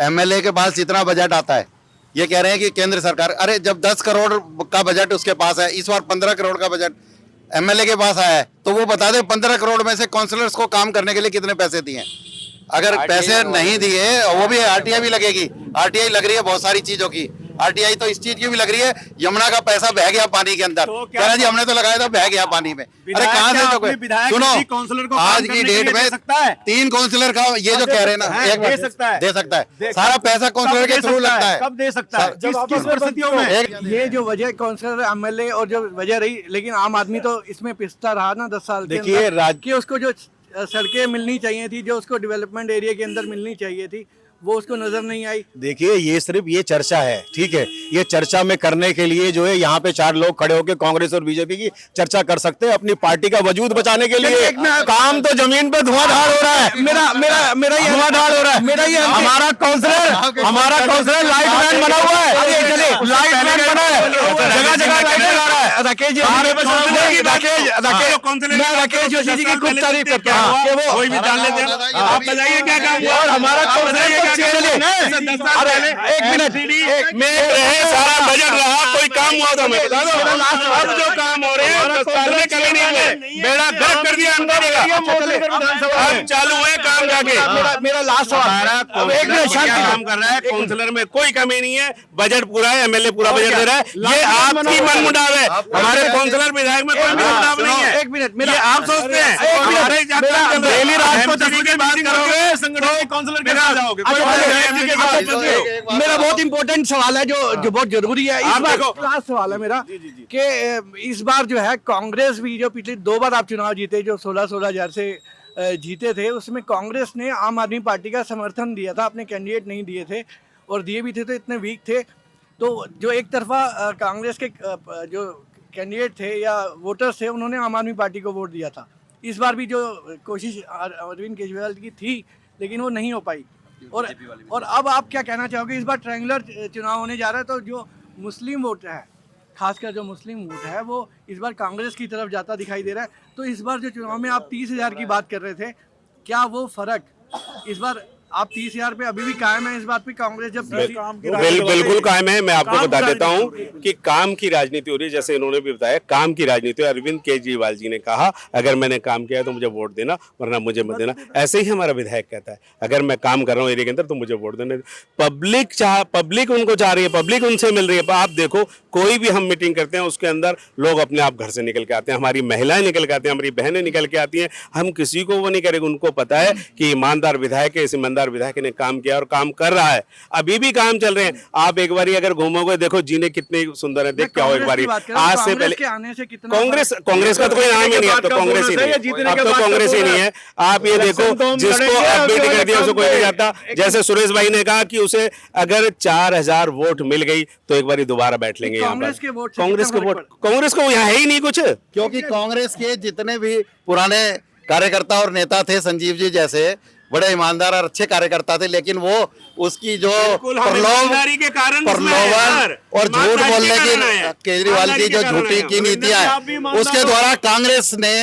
एमएलए के पास जितना बजट आता है, ये कह रहे हैं कि केंद्र सरकार, अरे जब 10 करोड़ का बजट उसके पास है, इस बार 15 करोड़ का बजट एमएलए के पास आया है, तो वो बता दे 15 करोड़ में से काउंसलर्स को काम करने के लिए कितने पैसे दिए। अगर पैसे नहीं दिए, वो भी आरटीआई भी लगेगी, आरटीआई लग रही है बहुत सारी चीजों की, आरटीआई तो इस चीज की भी लग रही है, यमुना का पैसा बह गया पानी के अंदर, कह रहा जी हमने तो लगाया था, बह गया पानी में। अरे कहाँ से तो सुनो, आज की डेट में 3 काउंसलर का ये जो कह रहे हैं ना, दे सकता है, सारा पैसा काउंसलर के थ्रू लगता है, कब दे सकता है, किस परिस्थितियों में? ये जो वजह काउंसलर एमएलए और जो वजह रही, लेकिन आम आदमी तो इसमें पिसता रहा ना 10 साल। देखिए कि उसको जो सड़कें मिलनी चाहिए थी, जो उसको डेवलपमेंट एरिया के अंदर मिलनी चाहिए थी, वो उसको नजर नहीं आई। देखिए ये सिर्फ ये चर्चा है, ठीक है, ये चर्चा में करने के लिए जो है यहाँ पे 4 लोग खड़े होकर कांग्रेस और बीजेपी की चर्चा कर सकते हैं अपनी पार्टी का वजूद बचाने के लिए। काम तो जमीन पे धुआंधार हो रहा है, मेरा ये धुआंधार हो रहा है। हमारा काउंसलर लाइट मैन बना हुआ है, लाइट मैन बना है, जगह जगह लाइट लगा रहा है। राकेश जोशी जी की खूब तारीफ करता हूँ कि वो कोई भी जान लेते हैं। आप बताइए क्या काम हुआ? और हमारा काउंसलर एक मिनट में रहे, सारा बजट रहा, कोई काम हुआ तो हमें बता दो। अब जो काम हो रहे हैं 10 साल में कभी नहीं हुए, बेड़ा गर्क कर दिया अंदर का। अब चालू है काम जाके। मेरा लास्ट सवाल, एक मिनट शांति काम कर रहा है, काउंसलर में कोई कमी नहीं है, बजट पूरा है, एमएलए पूरा बजट दे रहा है। ये आपकी मनमुटाव है, हमारे काउंसलर विधायक में कोई मनमुटाव नहीं है। एक मिनट, ये आप सोचते हैं डेली रात को 10 बजे बात करोगे, संगठन काउंसलर के साथ जाओगे। मेरा बहुत इंपॉर्टेंट सवाल है जो बहुत जरूरी है। इस बार लास्ट सवाल है मेरा कि इस बार जो है कांग्रेस भी जो पिछले 2 बार आप चुनाव जीते, जो 16-16 हजार से जीते थे, उसमें कांग्रेस ने आम आदमी पार्टी का समर्थन दिया था, अपने कैंडिडेट नहीं दिए थे, और दिए भी थे तो इतने वीक थे। तो जो एक तरफा कांग्रेस के जो कैंडिडेट थे या वोटर्स थे, उन्होंने आम आदमी पार्टी को वोट दिया था। इस बार भी जो कोशिश अरविंद केजरीवाल की थी, लेकिन वो नहीं हो पाई। और अब आप क्या कहना चाहोगे? इस बार ट्रायंगुलर चुनाव होने जा रहा है, तो जो मुस्लिम वोट है, खासकर जो मुस्लिम वोट है, वो इस बार कांग्रेस की तरफ जाता दिखाई दे रहा है। तो इस बार जो चुनाव में आप 30,000 की बात कर रहे थे, क्या वो फर्क इस बार आप 30,000 पे अभी भी कायम है? इस बात पे कांग्रेस जब बिल्कुल कायम है। मैं आपको बता देता हूं कि काम की राजनीति हो रही है, जैसे इन्होंने भी बताया, काम की राजनीति। अरविंद केजरीवाल जी ने कहा अगर मैंने काम किया है तो मुझे वोट देना, वरना मुझे मत देना। ऐसे ही हमारा विधायक कहता है अगर मैं काम कर रहा हूँ एरिया के अंदर तो मुझे वोट देना। पब्लिक उनको चाह रही है, पब्लिक उनसे मिल रही है। आप देखो कोई भी हम मीटिंग करते हैं उसके अंदर लोग अपने आप घर से निकल के आते हैं, हमारी महिलाएं निकल के आती हैं, हमारी बहनें निकल के आती हैं। हम किसी को वो नहीं करेंगे, उनको पता है कि ईमानदार विधायक है, इस ईमानदार विधायक ने काम किया और काम कर रहा है, अभी भी काम चल रहे हैं। आप एक बारी अगर घूमोगे, देखो जीने कितने सुंदर है, देख क्या हो एक बारी। आज से पहले कांग्रेस का तो कोई नाम ही नहीं है, अब तो कांग्रेस ही नहीं है, अब तो कांग्रेस ही नहीं है। आप ये देखो जिसको अब भी टिकट दिया उसको कोई नहीं जाता। जैसे सुरेश भाई ने कहा कि उसे अगर 4,000 वोट मिल गई तो एक बारी दोबारा बैठ लेंगे यहाँ पर। कांग्रेस को यहाँ है ही नहीं कुछ, क्योंकि कांग्रेस के जितने भी पुराने कार्यकर्ता और नेता थे, संजीव जी जैसे बड़े ईमानदार और अच्छे कार्यकर्ता थे, लेकिन वो उसकी जो प्रलोभन और झूठ बोलने की, केजरीवाल की जो झूठी की नीतियां है, उसके द्वारा कांग्रेस ने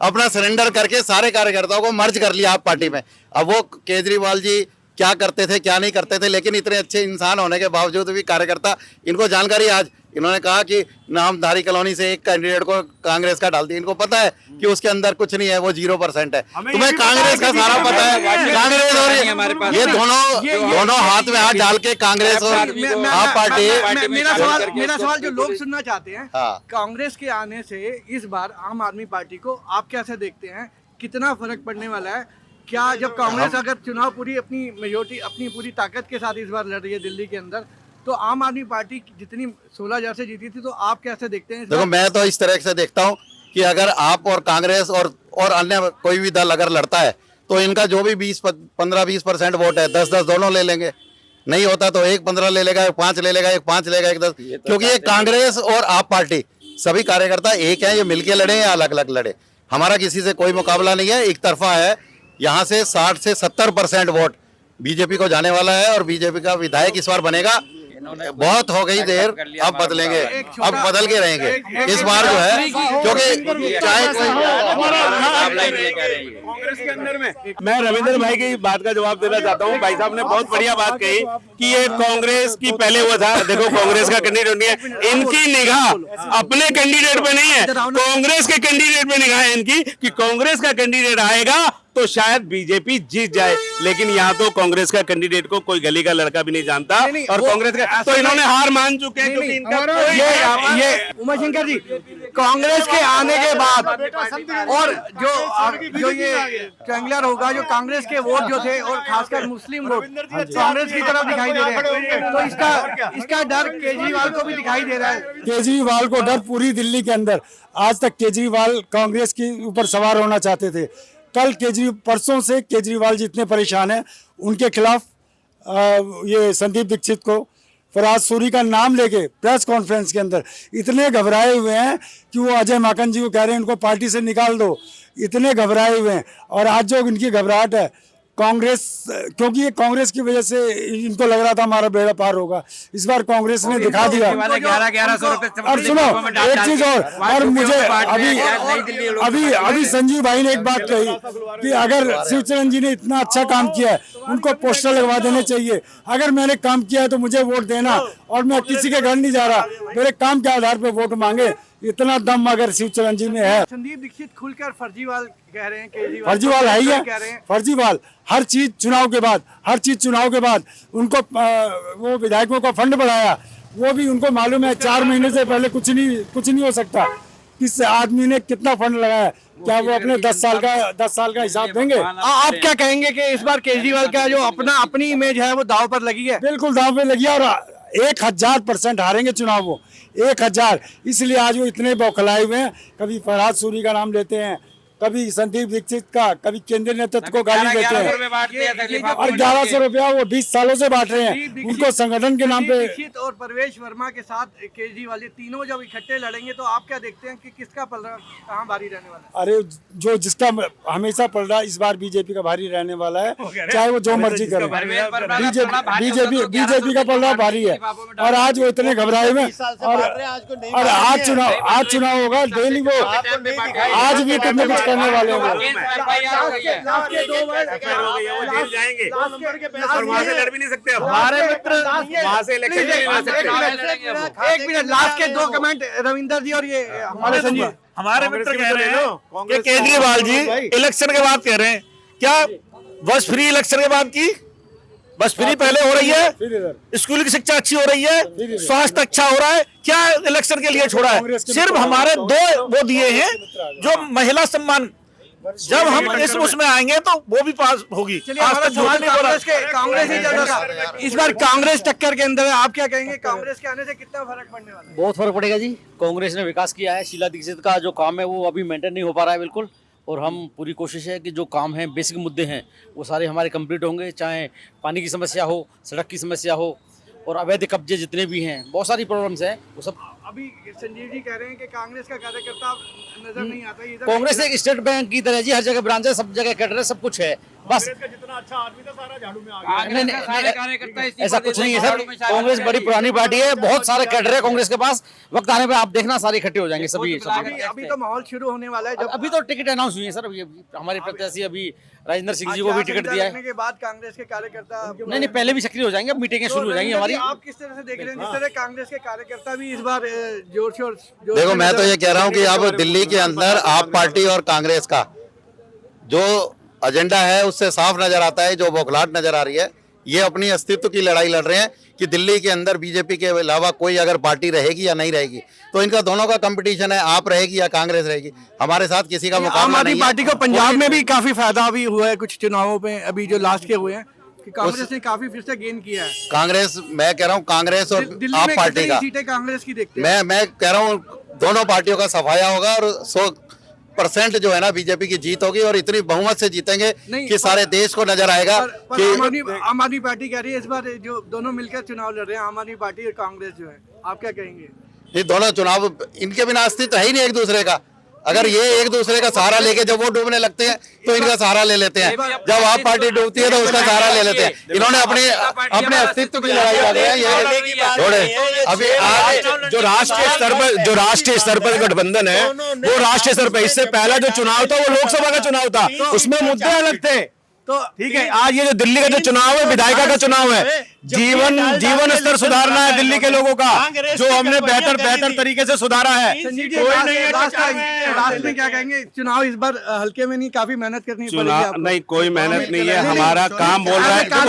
अपना सरेंडर करके सारे कार्यकर्ताओं को मर्ज कर लिया आप पार्टी में। अब वो केजरीवाल जी क्या करते थे क्या नहीं करते थे, लेकिन इतने अच्छे इंसान होने के बावजूद भी कार्यकर्ता, इनको जानकारी आज इन्होंने कहा कि नामधारी कॉलोनी से एक कैंडिडेट को कांग्रेस का डाल दिया। इनको पता है कि उसके अंदर कुछ नहीं है, वो 0% है। तुम्हें कांग्रेस का सारा पता है। कांग्रेस और ये दोनों हाथ में हाथ डाल के कांग्रेस और आप पार्टी। मेरा सवाल जो लोग सुनना चाहते हैं, कांग्रेस के आने से इस बार आम आदमी पार्टी को आप कैसे देखते हैं? कितना फर्क पड़ने वाला है? क्या जब कांग्रेस अगर चुनाव पूरी अपनी मेजोरिटी, अपनी पूरी ताकत के साथ इस बार लड़ रही है दिल्ली के अंदर, तो आम आदमी पार्टी जितनी 16,000 से जीती थी, तो आप कैसे देखते हैं? देखो मैं तो इस तरह से देखता हूं कि अगर आप और कांग्रेस और अन्य कोई भी दल अगर लड़ता है तो इनका जो भी 15-20% वोट है, 10-10 दोनों ले लेंगे। नहीं होता तो एक 15 ले लेगा, एक 5 ले लेगा, एक 5 लेगा, एक 10, क्योंकि ये कांग्रेस और आप पार्टी सभी कार्यकर्ता एक है। ये मिलके लड़े या अलग अलग लड़े, हमारा किसी से कोई मुकाबला नहीं है, एक तरफा है। यहाँ से 60 से 70% वोट बीजेपी को जाने वाला है और बीजेपी का विधायक इस बार बनेगा। बहुत हो गई देर, अब बदलेंगे, अब बदल के रहेंगे इस बार जो है, क्योंकि चाहे कांग्रेस के अंदर में। मैं रविंद्र भाई की बात का जवाब देना चाहता हूँ। भाई साहब ने बहुत बढ़िया बात कही कि ये कांग्रेस की पहले वो था। देखो कांग्रेस का कैंडिडेट नहीं है, इनकी निगाह अपने कैंडिडेट पे नहीं है, कांग्रेस के कैंडिडेट पे निगाह है इनकी कि कांग्रेस का कैंडिडेट आएगा तो शायद बीजेपी जीत जाए। लेकिन यहाँ तो कांग्रेस का कैंडिडेट को कोई गली का लड़का भी नहीं जानता और कांग्रेस का तो इन्होंने हार मान चुके हैं, क्योंकि इनका ये उमाशंकर जी, कांग्रेस के आने के बाद और जो ये ट्रायंगुलर होगा, जो कांग्रेस के वोट जो थे और खासकर मुस्लिम वोट कांग्रेस की तरफ दिखाई दे रहे हैं, तो इसका डर केजरीवाल को भी दिखाई दे रहा है। केजरीवाल को डर पूरी दिल्ली के अंदर। आज तक केजरीवाल कांग्रेस के ऊपर सवार होना चाहते थे, कल परसों से केजरीवाल जी इतने परेशान हैं, उनके खिलाफ ये संदीप दीक्षित को, फराज सूरी का नाम लेके प्रेस कॉन्फ्रेंस के अंदर इतने घबराए हुए हैं कि वो अजय माकन जी को कह रहे हैं इनको पार्टी से निकाल दो, इतने घबराए हुए हैं। और आज जो इनकी घबराहट है कांग्रेस, क्योंकि ये कांग्रेस की वजह से इनको लग रहा था हमारा बेड़ा पार होगा, इस बार कांग्रेस ने दिखा दिया। 1100 और सुनो एक चीज और मुझे अभी संजीव भाई ने एक बात कही कि अगर शिवचरण जी ने इतना अच्छा काम किया है उनको पोस्टर लगवा देने चाहिए। अगर मैंने काम किया है तो मुझे वोट देना, और मैं किसी के घर नहीं जा रहा, मेरे काम के आधार पर वोट मांगे, इतना दम अगर शिवचरण जी में है। संदीप दीक्षित खुलकर फर्जीवाल कह रहे हैं, केजरीवाल फर्जीवाल है ही कह रहे है, हैं। फर्जीवाल हर चीज चुनाव के बाद, हर चीज चुनाव के बाद उनको वो विधायकों का फंड बढ़ाया, वो भी उनको मालूम है 4 महीने से पहले कुछ नहीं हो सकता। किस आदमी ने कितना फंड लगाया, क्या वो अपने 10 साल का हिसाब देंगे? आप क्या कहेंगे कि इस बार केजरीवाल का जो अपनी इमेज है वो दाव पर लगी है? बिल्कुल दाव पे लगी है और 1000% हारेंगे चुनाव वो, 1000। इसलिए आज वो इतने बौखलाए हुए हैं, कभी फरहाद सूरी का नाम लेते हैं, कभी संदीप दीक्षित का, कभी केंद्रीय नेतृत्व को गाली देते हैं। और 1100 रुपया वो 20 सालों से बांट रहे हैं, उनको संगठन के नाम पे। दीक्षित और परवेश वर्मा के साथ केजरीवाल तीनों जब इकट्ठे लड़ेंगे तो आप क्या देखते हैं कि किसका पलड़ा कहाँ भारी रहने वाला है? अरे जो जिसका हमेशा पलड़ा इस बार बीजेपी का भारी रहने वाला है, चाहे वो जो मर्जी करे। बीजेपी का पलड़ा भारी है और आज वो इतने घबराए हुए हैं। और आज चुनाव होगा, डेली वो आज भी कुछ न कुछ करने वाले हैं। हमारे मित्र एक मिनट, लास्ट के 2 कमेंट रविंदर जी और ये हमारे संजीव। हमारे मित्र कह रहे हैं कि केजरीवाल जी इलेक्शन के बाद कह रहे हैं, क्या बस फ्री इलेक्शन के बाद की? बस फ्री पहले हो रही है, स्कूल की शिक्षा अच्छी हो रही है, स्वास्थ्य अच्छा हो रहा है, क्या इलेक्शन के लिए छोड़ा है? सिर्फ हमारे 2 वो दिए हैं जो महिला सम्मान, जब हम इस उसमें आएंगे तो वो भी पास होगी। कांग्रेस ही चल रहा था, इस बार कांग्रेस टक्कर के अंदर है। आप क्या कहेंगे, कांग्रेस के आने से कितना फर्क पड़ने वाला है? बहुत फर्क पड़ेगा जी। कांग्रेस ने विकास किया है, शीला दीक्षित का जो काम है वो अभी मेंटेन नहीं हो पा रहा है बिल्कुल, और हम पूरी कोशिश है कि जो काम है, बेसिक मुद्दे हैं, वो सारे हमारे कंप्लीट होंगे, चाहे पानी की समस्या हो, सड़क की समस्या हो, और अवैध कब्जे जितने भी हैं, बहुत सारी प्रॉब्लम्स हैं, वो सब। अभी संजीव जी कह रहे हैं कि कांग्रेस का कार्यकर्ता नजर नहीं आता। कांग्रेस एक स्टेट बैंक की तरह जी, हर जगह ब्रांच है, सब जगह कैडर है, सब कुछ है। बस जितना अच्छा आदमी था सारा झाड़ू में आ नहीं, ऐसा कुछ नहीं है सर। कांग्रेस बड़ी पुरानी पार्टी है, बहुत सारे कैडर है कांग्रेस के पास। वक्त आने पे आप देखना सारे इकट्ठे हो जाएंगे सभी। अभी तो माहौल शुरू होने वाला है। अभी तो टिकट अनाउंस हुई है सर। अभी हमारे प्रत्याशी अभी राजेंद्र सिंह जी को भी टिकट दिया है। के बाद कांग्रेस के कार्यकर्ता नहीं, पहले भी सक्रिय हो जाएंगे, मीटिंगें शुरू हो जाएंगी हमारी। आप किस तरह से देख रहे हैं, जिस तरह कांग्रेस के कार्यकर्ता भी इस बार जोर शोर? देखो, मैं तो ये कह रहा हूँ कि अब दिल्ली के अंदर आप पार्टी और कांग्रेस का जो एजेंडा है उससे साफ नजर आता है, जो बौखलाहट नजर आ रही है, ये अपनी अस्तित्व की लड़ाई लड़ रहे हैं कि दिल्ली के अंदर बीजेपी के अलावा कोई अगर पार्टी रहेगी या नहीं रहेगी, तो इनका दोनों का कंपटीशन है, आप रहेगी या कांग्रेस रहेगी। हमारे साथ किसी का मुकाबला नहीं है। आम आदमी पार्टी को पंजाब में भी काफी फायदा भी हुआ है कुछ चुनावों पे, अभी जो लास्ट के हुए हैं, कि कांग्रेस ने काफी फिर से गेन किया है। कांग्रेस, मैं कह रहा हूँ कांग्रेस और आप पार्टी का, सीटें कांग्रेस की देखते हैं। मैं कह रहा हूँ दोनों पार्टियों का सफाया होगा और 100% जो है ना बीजेपी की जीत होगी, और इतनी बहुमत से जीतेंगे कि सारे देश को नजर आएगा कि आम आदमी पार्टी कह रही है इस बार जो दोनों मिलकर चुनाव लड़ रहे हैं, आम आदमी पार्टी और कांग्रेस जो है, आप क्या कहेंगे? ये दोनों चुनाव, इनके बिना अस्तित्व है ही नहीं एक दूसरे का। अगर ये एक दूसरे का सहारा लेके जब वो डूबने लगते हैं तो इनका सहारा ले लेते हैं, जब आप पार्टी डूबती है तो उसका सहारा ले लेते हैं। इन्होंने अपने अस्तित्व की लड़ाई लड़ रहे हैं ये थोड़े। अभी आज जो राष्ट्रीय स्तर पर गठबंधन है, वो राष्ट्रीय स्तर पर, इससे पहला जो चुनाव था वो लोकसभा का चुनाव था, उसमें मुद्दे अलग थे। तो ठीक है, आज ये जो दिल्ली का जो चुनाव है, विधायिका का चुनाव है, जीवन स्तर सुधारना है दिल्ली के लोगों का, जो हमने बेहतर तरीके से सुधारा है। लास्ट में क्या कहेंगे, चुनाव इस बार हल्के में नहीं, काफी मेहनत करनी पड़ेगी? नहीं, कोई मेहनत नहीं है, हमारा काम बोल रहा है। काम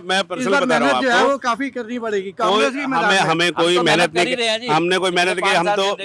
मैं पर्सनल बता रहा हूँ आपको, काफी करनी पड़ेगी। हमें कोई मेहनत नहीं, हमने कोई मेहनत की, हम तो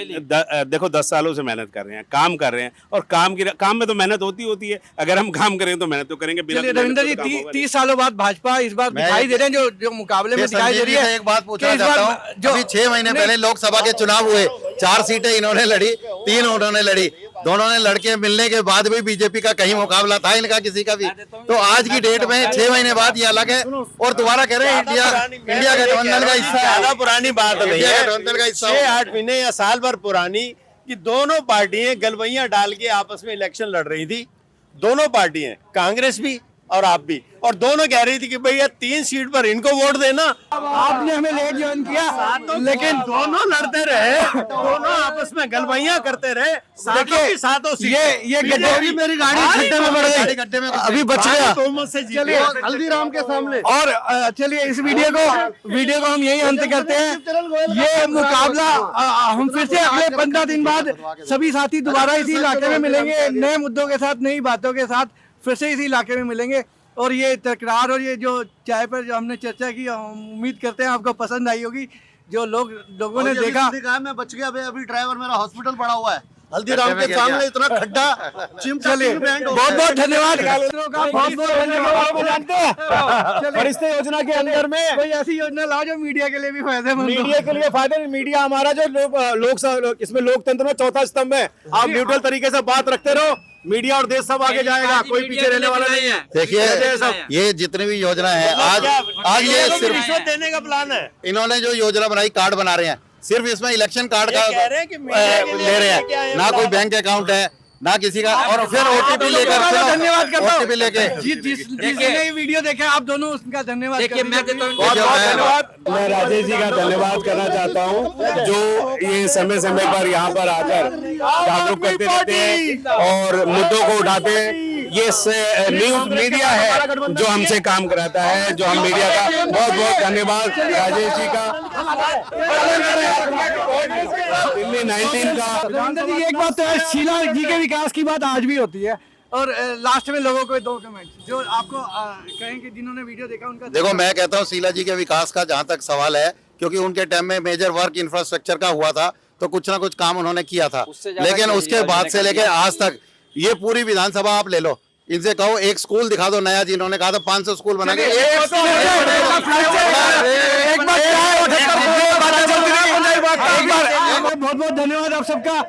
देखो 10 सालों से मेहनत कर रहे हैं, काम कर रहे हैं, और काम में तो मेहनत होती है। अगर हम काम करें तो मेहनत तो करेंगे। रविंदर जी, 30 सालों बाद भाजपा इस बार दिखाई दे रहे हैं, जो मुकाबले में दिखाई दे रही है। एक बात पूछना चाहता हूँ, जो 6 महीने पहले लोकसभा के चुनाव हुए, 4 सीटें इन्होंने लड़ी, 3 उन्होंने लड़ी, दोनों ने लड़के मिलने के बाद भी बीजेपी का कहीं मुकाबला था इनका किसी का भी। तो आज की डेट में 6 महीने बाद ये अलग है और दोबारा कह रहे हैं इंडिया गठबंधन का हिस्सा है। ज्यादा पुरानी बात नहीं इंडिया है, गठबंधन का हिस्सा 6-8 महीने या साल भर पुरानी, कि दोनों पार्टियां गलवैया डाल के आपस में इलेक्शन लड़ रही थी। दोनों पार्टियां, कांग्रेस भी और आप भी, और दोनों कह रही थी कि भैया 3 सीट पर इनको वोट देना। आपने हमें लेट ज्वाइन किया, लेकिन दोनों लड़ते रहे, दोनों आपस में गलवैया करते रहे, सातों की सातों सीटें। ये गड्ढे मेरी गाड़ी गड्ढे में बढ़ गई, गड्ढे में अभी बच गया। बहुमत से जीते। हल्दीराम के सामने। और चलिए इस वीडियो को हम यही अंत करते हैं। ये मुकाबला हम फिर से अगले 15 दिन बाद सभी साथी दोबारा इसी इलाके में मिलेंगे, नए मुद्दों के साथ, नई बातों के साथ फिर से इसी इलाके में मिलेंगे। और ये तकरार और ये जो चाय पर जो हमने चर्चा की, हम उम्मीद करते हैं आपको पसंद आई होगी। जो लोगों ने देखा, मैं बच गया, अभी ड्राइवर मेरा हॉस्पिटल पड़ा हुआ है हल्दीराम के सामने इतना खड्डा, चलिए बहुत बहुत धन्यवाद। बहुत बहुत धन्यवाद। आपको जानते हैं फरिश्ते योजना के अंदर में कोई ऐसी योजना लाओ जो मीडिया के लिए भी फायदेमंद हो। मीडिया के लिए फायदे, मीडिया हमारा जो इसमें लोकतंत्र में चौथा स्तंभ है। आप न्यूट्रल तरीके से बात रखते रहो, मीडिया और देश सब आगे जाएगा, कोई पीछे रहने वाला नहीं है। देखिए ये जितनी भी योजना है आज ये सिर्फ रिश्वत देने का प्लान है। इन्होंने जो योजना बनाई, कार्ड बना रहे हैं, सिर्फ इसमें इलेक्शन कार्ड का कह रहे हैं कि मीडिया के लिए ले रहे क्या हैं, है, ना कोई बैंक अकाउंट है ना किसी का, और फिर ओटीपी लेकर धन्यवाद करता ओटीपी लेके जिसने ये वीडियो देखा आप दोनों उसका धन्यवाद। देखिए मैं देता हूँ बहुत बहुत धन्यवाद। मैं राजेश जी का धन्यवाद करना चाहता हूँ, जो ये समय समय पर यहाँ पर आकर जागरूक करते रहते हैं और मुद्दों को उठाते हैं। ये न्यूज मीडिया है जो हमसे काम कराता है, जो हम मीडिया का बहुत बहुत धन्यवाद राजेश जी का। दिल्ली 19 का जी एक बात तो है, शीला जी के विकास की बात आज भी होती है। और लास्ट में लोगों को 2 कमेंट जो आपको कहेंगे जिन्होंने वीडियो देखा उनका। देखो मैं कहता हूँ शीला जी के विकास का जहाँ तक सवाल है, क्योंकि उनके टाइम में मेजर वर्क इंफ्रास्ट्रक्चर का हुआ था, तो कुछ ना कुछ काम उन्होंने किया था, लेकिन उसके बाद से लेकर आज तक ये पूरी विधानसभा आप ले लो, इनसे कहो एक स्कूल दिखा दो नया, जिन्होंने कहा था 500 स्कूल बनाएंगे। बहुत बहुत धन्यवाद आप सबका।